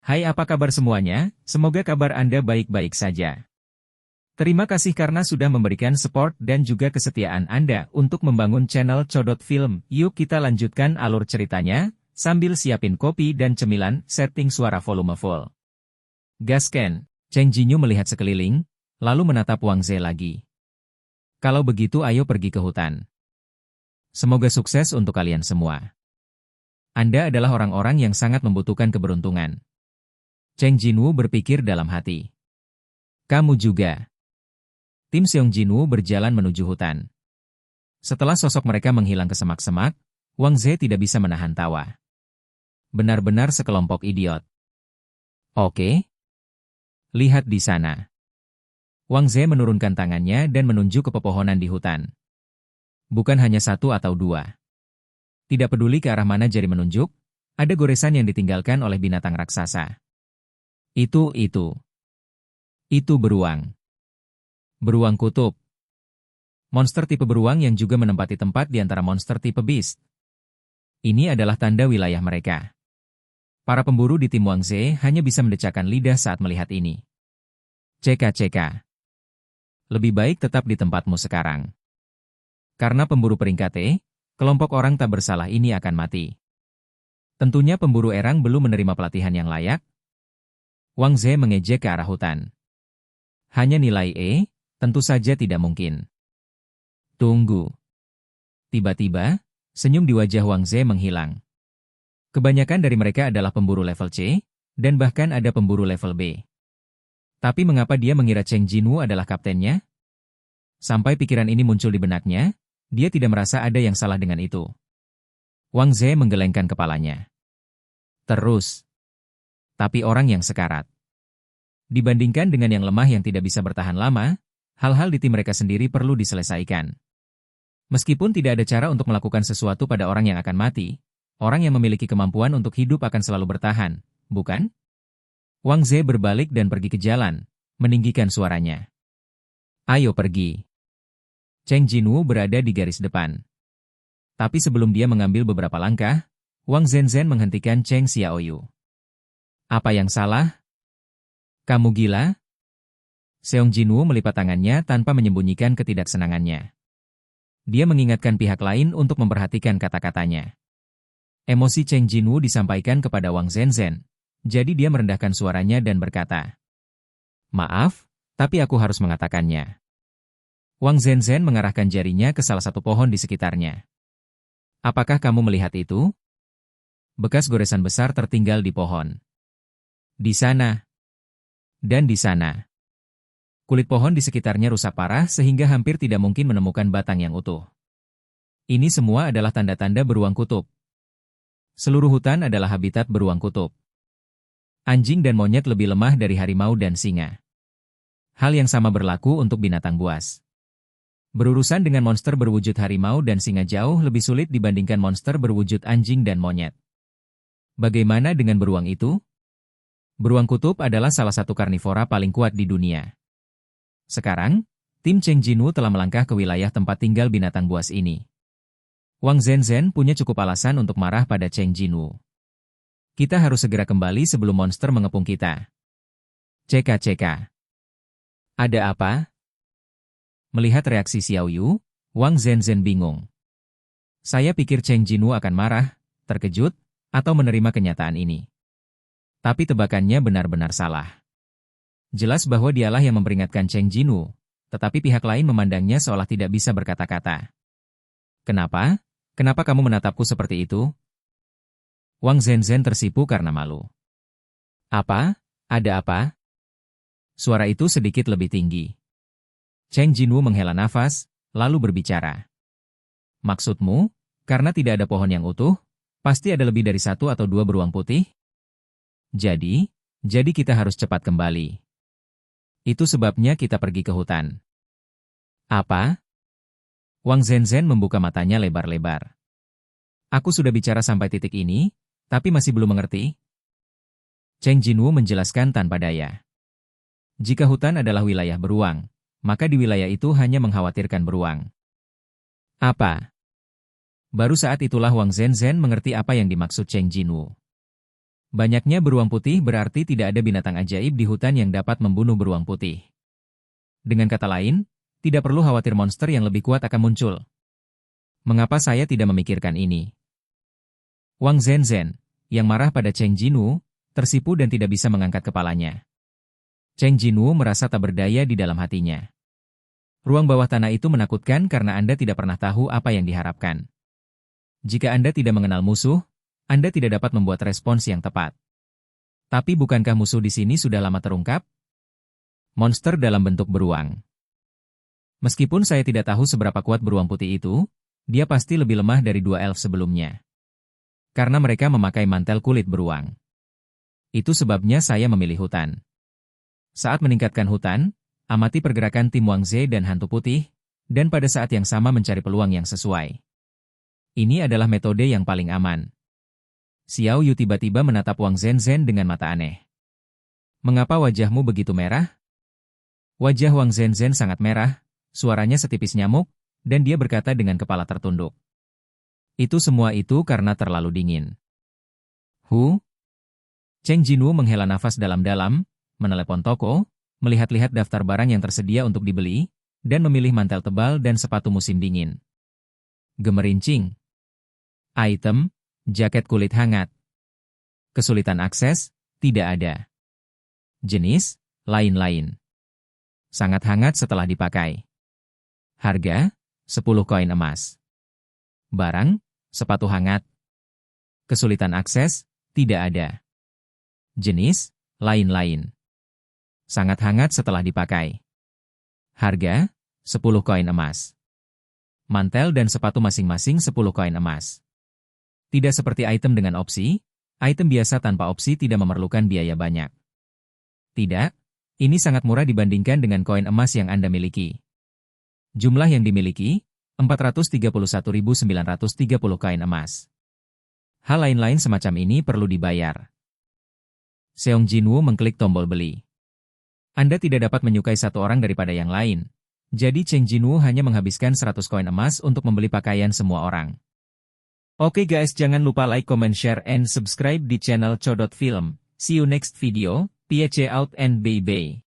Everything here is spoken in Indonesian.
Hai, apa kabar semuanya? Semoga kabar Anda baik-baik saja. Terima kasih karena sudah memberikan support dan juga kesetiaan Anda untuk membangun channel Codot Film. Yuk kita lanjutkan alur ceritanya, sambil siapin kopi dan cemilan, setting suara volume full. Gasken, Cheng Jinyu melihat sekeliling, lalu menatap Wang Ze lagi. Kalau begitu ayo pergi ke hutan. Semoga sukses untuk kalian semua. Anda adalah orang-orang yang sangat membutuhkan keberuntungan. Cheng Jinwu berpikir dalam hati. Kamu juga. Tim Seong Jinwu berjalan menuju hutan. Setelah sosok mereka menghilang ke semak-semak, Wang Ze tidak bisa menahan tawa. Benar-benar sekelompok idiot. Oke. Lihat di sana. Wang Ze menurunkan tangannya dan menunjuk ke pepohonan di hutan. Bukan hanya satu atau dua. Tidak peduli ke arah mana jari menunjuk, ada goresan yang ditinggalkan oleh binatang raksasa. Itu beruang. Beruang kutub. Monster tipe beruang yang juga menempati tempat di antara monster tipe beast. Ini adalah tanda wilayah mereka. Para pemburu di tim Wang Ze hanya bisa mendecakkan lidah saat melihat ini. Ceka. Lebih baik tetap di tempatmu sekarang. Karena pemburu peringkat E, kelompok orang tak bersalah ini akan mati. Tentunya pemburu erang belum menerima pelatihan yang layak. Wang Ze mengejek ke arah hutan. Hanya nilai E, tentu saja tidak mungkin. Tunggu. Tiba-tiba, senyum di wajah Wang Ze menghilang. Kebanyakan dari mereka adalah pemburu level C, dan bahkan ada pemburu level B. Tapi mengapa dia mengira Cheng Jinwu adalah kaptennya? Sampai pikiran ini muncul di benaknya, dia tidak merasa ada yang salah dengan itu. Wang Ze menggelengkan kepalanya. Terus. Tapi orang yang sekarat. Dibandingkan dengan yang lemah yang tidak bisa bertahan lama, hal-hal di tim mereka sendiri perlu diselesaikan. Meskipun tidak ada cara untuk melakukan sesuatu pada orang yang akan mati, orang yang memiliki kemampuan untuk hidup akan selalu bertahan, bukan? Wang Ze berbalik dan pergi ke jalan, meninggikan suaranya. Ayo pergi. Cheng Jinwu berada di garis depan. Tapi sebelum dia mengambil beberapa langkah, Wang Zenzhen menghentikan Cheng Xiaoyu. Apa yang salah? Kamu gila? Seong Jinwu melipat tangannya tanpa menyembunyikan ketidaksenangannya. Dia mengingatkan pihak lain untuk memperhatikan kata-katanya. Emosi Cheng Jinwu disampaikan kepada Wang Zenzhen, jadi dia merendahkan suaranya dan berkata, "Maaf, tapi aku harus mengatakannya." Wang Zenzhen mengarahkan jarinya ke salah satu pohon di sekitarnya. Apakah kamu melihat itu? Bekas goresan besar tertinggal di pohon. Di sana. Dan di sana. Kulit pohon di sekitarnya rusak parah sehingga hampir tidak mungkin menemukan batang yang utuh. Ini semua adalah tanda-tanda beruang kutub. Seluruh hutan adalah habitat beruang kutub. Anjing dan monyet lebih lemah dari harimau dan singa. Hal yang sama berlaku untuk binatang buas. Berurusan dengan monster berwujud harimau dan singa jauh lebih sulit dibandingkan monster berwujud anjing dan monyet. Bagaimana dengan beruang itu? Beruang kutub adalah salah satu karnivora paling kuat di dunia. Sekarang, tim Cheng Jinwu telah melangkah ke wilayah tempat tinggal binatang buas ini. Wang Zenzhen punya cukup alasan untuk marah pada Cheng Jinwu. Kita harus segera kembali sebelum monster mengepung kita. Ceka. Ada apa? Melihat reaksi Xiao Yu, Wang Zenzhen bingung. Saya pikir Cheng Jinwu akan marah, terkejut, atau menerima kenyataan ini. Tapi tebakannya benar-benar salah. Jelas bahwa dialah yang memperingatkan Cheng Jinwu, tetapi pihak lain memandangnya seolah tidak bisa berkata-kata. Kenapa? Kenapa kamu menatapku seperti itu? Wang Zenzhen tersipu karena malu. Apa? Ada apa? Suara itu sedikit lebih tinggi. Cheng Jinwu menghela nafas, lalu berbicara. Maksudmu, karena tidak ada pohon yang utuh, pasti ada lebih dari satu atau dua beruang putih? Jadi kita harus cepat kembali. Itu sebabnya kita pergi ke hutan. Apa? Wang Zenzhen membuka matanya lebar-lebar. Aku sudah bicara sampai titik ini, tapi masih belum mengerti. Cheng Jinwu menjelaskan tanpa daya. Jika hutan adalah wilayah beruang, maka di wilayah itu hanya mengkhawatirkan beruang. Apa? Baru saat itulah Wang Zenzhen mengerti apa yang dimaksud Cheng Jinwu. Banyaknya beruang putih berarti tidak ada binatang ajaib di hutan yang dapat membunuh beruang putih. Dengan kata lain, tidak perlu khawatir monster yang lebih kuat akan muncul. Mengapa saya tidak memikirkan ini? Wang Zhenzhen, yang marah pada Cheng Jinwu, tersipu dan tidak bisa mengangkat kepalanya. Cheng Jinwu merasa tak berdaya di dalam hatinya. Ruang bawah tanah itu menakutkan karena Anda tidak pernah tahu apa yang diharapkan. Jika Anda tidak mengenal musuh, Anda tidak dapat membuat respons yang tepat. Tapi bukankah musuh di sini sudah lama terungkap? Monster dalam bentuk beruang. Meskipun saya tidak tahu seberapa kuat beruang putih itu, dia pasti lebih lemah dari dua elf sebelumnya. Karena mereka memakai mantel kulit beruang. Itu sebabnya saya memilih hutan. Saat meningkatkan hutan, amati pergerakan tim Wang Ze dan hantu putih, dan pada saat yang sama mencari peluang yang sesuai. Ini adalah metode yang paling aman. Xiao Yu tiba-tiba menatap Wang Zhenzhen dengan mata aneh. Mengapa wajahmu begitu merah? Wajah Wang Zhenzhen sangat merah, suaranya setipis nyamuk, dan dia berkata dengan kepala tertunduk. Itu semua itu karena terlalu dingin. Cheng Jinwu menghela nafas dalam-dalam, menelepon toko, melihat-lihat daftar barang yang tersedia untuk dibeli, dan memilih mantel tebal dan sepatu musim dingin. Gemerincing. Item, jaket kulit hangat. Kesulitan akses, tidak ada. Jenis, lain-lain. Sangat hangat setelah dipakai. Harga, 10 koin emas. Barang, sepatu hangat. Kesulitan akses, tidak ada. Jenis, lain-lain. Sangat hangat setelah dipakai. Harga, 10 koin emas. Mantel dan sepatu masing-masing 10 koin emas. Tidak seperti item dengan opsi, item biasa tanpa opsi tidak memerlukan biaya banyak. Tidak, ini sangat murah dibandingkan dengan koin emas yang Anda miliki. Jumlah yang dimiliki, 431.930 koin emas. Hal lain-lain semacam ini perlu dibayar. Seong Jinwu mengklik tombol beli. Anda tidak dapat menyukai satu orang daripada yang lain. Jadi Cheng Jinwu hanya menghabiskan 100 koin emas untuk membeli pakaian semua orang. Oke guys, jangan lupa like, comment, share, and subscribe di channel Codot Film. See you next video. Peace out and bye-bye.